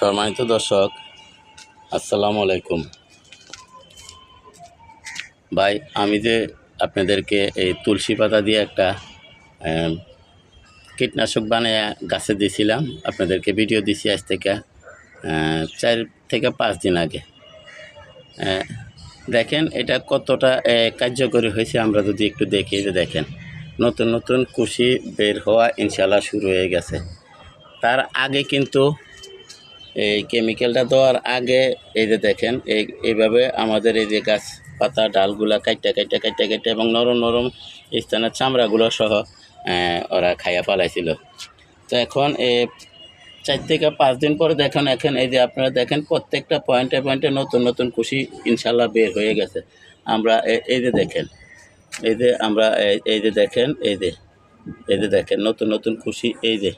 সম্মানিত দর্শক, আসসালামু আলাইকুম। ভাই, আমি যে আপনাদেরকে এই তুলসী পাতা দিয়ে একটা কীটনাশক বানিয়ে গাছে দিয়েছিলাম, আপনাদেরকে ভিডিও দিছি আজ থেকে 4 থেকে 5 দিন আগে। দেখেন এটা কতটা কার্যকরী হয়েছে। আমরা যদি একটু দেখি, যে দেখেন নতুন নতুন কুশি বের হওয়া ইনশাল্লাহ শুরু হয়ে গেছে। তার আগে কিন্তু এই কেমিক্যালটা দেওয়ার আগে এই যে দেখেন এইভাবে আমাদের এই যে গাছ পাতা ডালগুলা কাইটা এবং নরম নরম স্থানের চামড়াগুলো সহ ওরা খাইয়া ফেলাইছিল। তো এখন 4 থেকে 5 দিন পরে দেখেন, এখন এই যে আপনারা দেখেন প্রত্যেকটা পয়েন্টে পয়েন্টে নতুন নতুন কুশি ইনশাল্লাহ বের হয়ে গেছে। আমরা এই যে দেখেন, এই যে আমরা এই যে দেখেন, এই যে দেখেন নতুন নতুন কুশি, এই যে